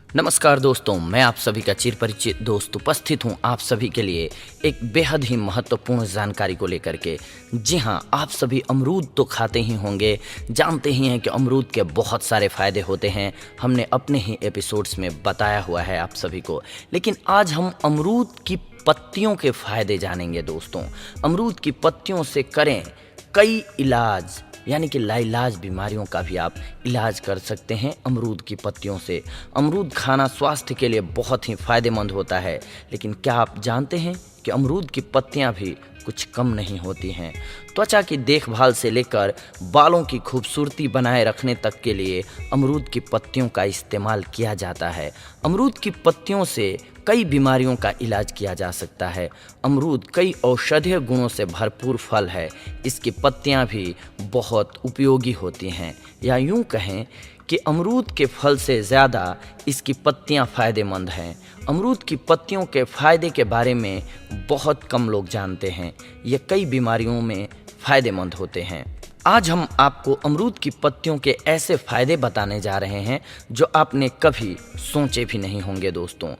नमस्कार दोस्तों, मैं आप सभी का चिरपरिचित दोस्त उपस्थित हूं आप सभी के लिए एक बेहद ही महत्वपूर्ण जानकारी को लेकर के। जी हां, आप सभी अमरूद तो खाते ही होंगे, जानते ही हैं कि अमरूद के बहुत सारे फ़ायदे होते हैं। हमने अपने ही एपिसोड्स में बताया हुआ है आप सभी को। लेकिन आज हम अमरूद की पत्तियों के फ़ायदे जानेंगे दोस्तों। अमरूद की पत्तियों से करें कई इलाज, यानी कि लाइलाज बीमारियों का भी आप इलाज कर सकते हैं अमरूद की पत्तियों से। अमरूद खाना स्वास्थ्य के लिए बहुत ही फ़ायदेमंद होता है। लेकिन क्या आप जानते हैं कि अमरूद की पत्तियां भी कुछ कम नहीं होती हैं। त्वचा की देखभाल से लेकर बालों की खूबसूरती बनाए रखने तक के लिए अमरूद की पत्तियों का इस्तेमाल किया जाता है। अमरूद की पत्तियों से कई बीमारियों का इलाज किया जा सकता है। अमरूद कई औषधीय गुणों से भरपूर फल है। इसकी पत्तियां भी बहुत उपयोगी होती हैं, या यूं कहें कि अमरूद के फल से ज़्यादा इसकी पत्तियां फ़ायदेमंद हैं। अमरूद की पत्तियों के फ़ायदे के बारे में बहुत कम लोग जानते हैं। ये कई बीमारियों में फ़ायदेमंद होते हैं। आज हम आपको अमरूद की पत्तियों के ऐसे फ़ायदे बताने जा रहे हैं जो आपने कभी सोचे भी नहीं होंगे दोस्तों।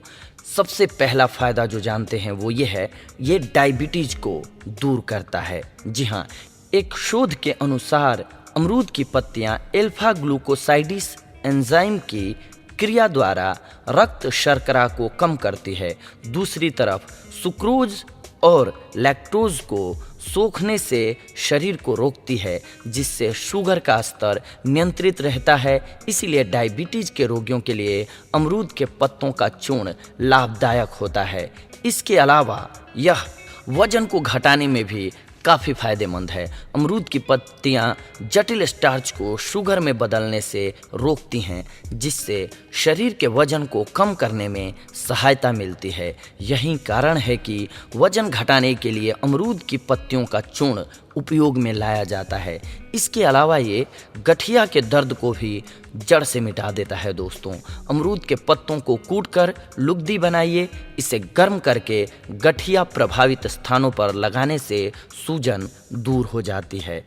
सबसे पहला फ़ायदा जो जानते हैं वो ये है, ये डायबिटीज़ को दूर करता है। जी हाँ, एक शोध के अनुसार अमरूद की पत्तियां अल्फा ग्लूकोसाइडिस एंजाइम की क्रिया द्वारा रक्त शर्करा को कम करती है। दूसरी तरफ सुक्रोज और लैक्टोज को सोखने से शरीर को रोकती है, जिससे शुगर का स्तर नियंत्रित रहता है। इसीलिए डायबिटीज़ के रोगियों के लिए अमरूद के पत्तों का चूर्ण लाभदायक होता है। इसके अलावा यह वजन को घटाने में भी काफ़ी फ़ायदेमंद है। अमरूद की पत्तियां जटिल स्टार्च को शुगर में बदलने से रोकती हैं, जिससे शरीर के वजन को कम करने में सहायता मिलती है। यही कारण है कि वजन घटाने के लिए अमरूद की पत्तियों का चूर्ण उपयोग में लाया जाता है। इसके अलावा ये गठिया के दर्द को भी जड़ से मिटा देता है दोस्तों। अमरूद के पत्तों को कूटकर लुगदी बनाइए। इसे गर्म करके गठिया प्रभावित स्थानों पर लगाने से सूजन दूर हो जाती है।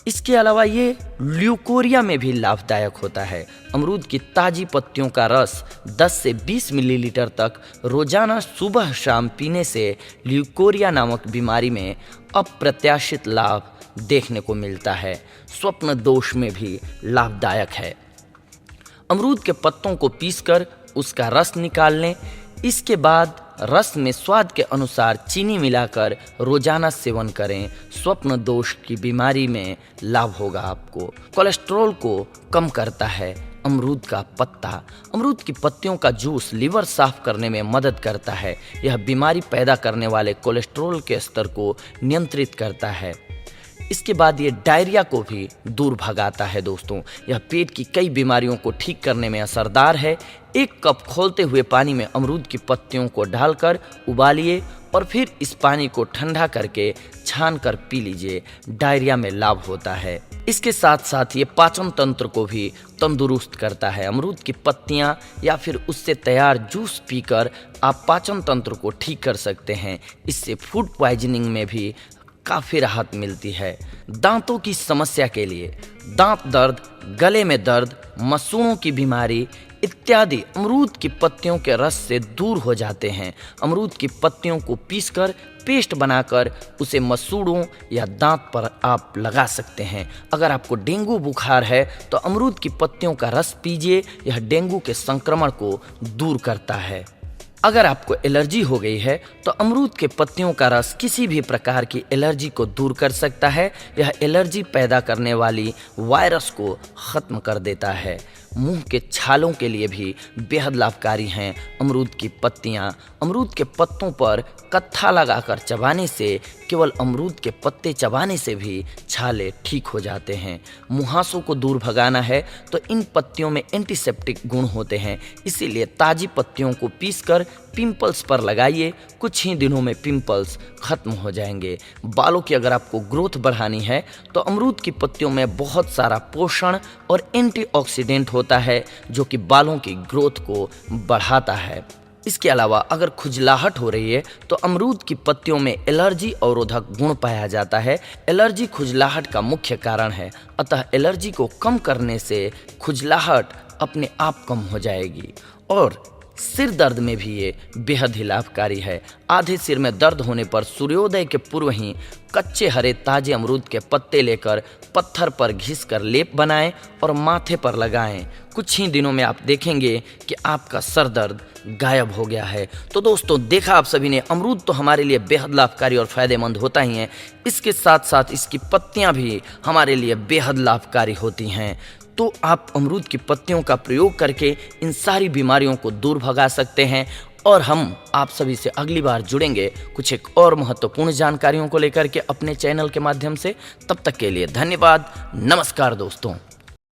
इसके अलावा ये ल्यूकोरिया में भी लाभदायक होता है। अमरूद की ताज़ी पत्तियों का रस 10 से 20 मिलीलीटर तक रोजाना सुबह शाम पीने से ल्यूकोरिया नामक बीमारी में अप्रत्याशित लाभ देखने को मिलता है। स्वप्न दोष में भी लाभदायक है। अमरूद के पत्तों को पीसकर उसका रस निकाल लें। इसके बाद रस में स्वाद के अनुसार चीनी मिलाकर रोजाना सेवन करें। स्वप्न दोष की बीमारी में लाभ होगा आपको। कोलेस्ट्रॉल को कम करता है अमरूद का पत्ता। अमरूद की पत्तियों का जूस लीवर साफ करने में मदद करता है। यह बीमारी पैदा करने वाले कोलेस्ट्रॉल के स्तर को नियंत्रित करता है। इसके बाद ये डायरिया को भी दूर भगाता है दोस्तों। यह पेट की कई बीमारियों को ठीक करने में असरदार है। 1 कप खौलते हुए पानी में अमरूद की पत्तियों को डालकर उबालिए और फिर इस पानी को ठंडा करके छान कर पी लीजिए। डायरिया में लाभ होता है। इसके साथ साथ ये पाचन तंत्र को भी तंदुरुस्त करता है। अमरूद की पत्तियां या फिर उससे तैयार जूस पीकर आप पाचन तंत्र को ठीक कर सकते हैं। इससे फूड पॉइजनिंग में भी काफ़ी राहत मिलती है। दांतों की समस्या के लिए दांत दर्द, गले में दर्द, मसूड़ों की बीमारी इत्यादि अमरूद की पत्तियों के रस से दूर हो जाते हैं। अमरूद की पत्तियों को पीसकर पेस्ट बनाकर उसे मसूड़ों या दांत पर आप लगा सकते हैं। अगर आपको डेंगू बुखार है तो अमरूद की पत्तियों का रस पीजिए। यह डेंगू के संक्रमण को दूर करता है। अगर आपको एलर्जी हो गई है तो अमरूद के पत्तियों का रस किसी भी प्रकार की एलर्जी को दूर कर सकता है। यह एलर्जी पैदा करने वाली वायरस को ख़त्म कर देता है। मुंह के छालों के लिए भी बेहद लाभकारी हैं अमरूद की पत्तियां। अमरूद के पत्तों पर कत्था लगाकर चबाने से, केवल अमरूद के पत्ते चबाने से भी छाले ठीक हो जाते हैं। मुहासों को दूर भगाना है तो इन पत्तियों में एंटीसेप्टिक गुण होते हैं। इसीलिए ताज़ी पत्तियों को पीसकर पिंपल्स पर लगाइए। कुछ ही दिनों में पिंपल्स खत्म हो जाएंगे। बालों की अगर आपको ग्रोथ बढ़ानी है तो अमरूद की पत्तियों में बहुत सारा पोषण और एंटीऑक्सीडेंट होता है, जो कि बालों की ग्रोथ को बढ़ाता है। इसके अलावा अगर खुजलाहट हो रही है तो अमरूद की पत्तियों में एलर्जी अवरोधक गुण पाया जाता है। एलर्जी खुजलाहट का मुख्य कारण है, अतः एलर्जी को कम करने से खुजलाहट अपने आप कम हो जाएगी। और सिर दर्द में भी ये बेहद ही लाभकारी है। आधे सिर में दर्द होने पर सूर्योदय के पूर्व ही कच्चे हरे ताजे अमरूद के पत्ते लेकर पत्थर पर घिसकर लेप बनाएं और माथे पर लगाएं। कुछ ही दिनों में आप देखेंगे कि आपका सर दर्द गायब हो गया है। तो दोस्तों, देखा आप सभी ने, अमरूद तो हमारे लिए बेहद लाभकारी और फायदेमंद होता ही है, इसके साथ साथ इसकी पत्तियां भी हमारे लिए बेहद लाभकारी होती हैं। तो आप अमरूद की पत्तियों का प्रयोग करके इन सारी बीमारियों को दूर भगा सकते हैं। और हम आप सभी से अगली बार जुड़ेंगे कुछ एक और महत्वपूर्ण जानकारियों को लेकर के अपने चैनल के माध्यम से। तब तक के लिए धन्यवाद। नमस्कार दोस्तों।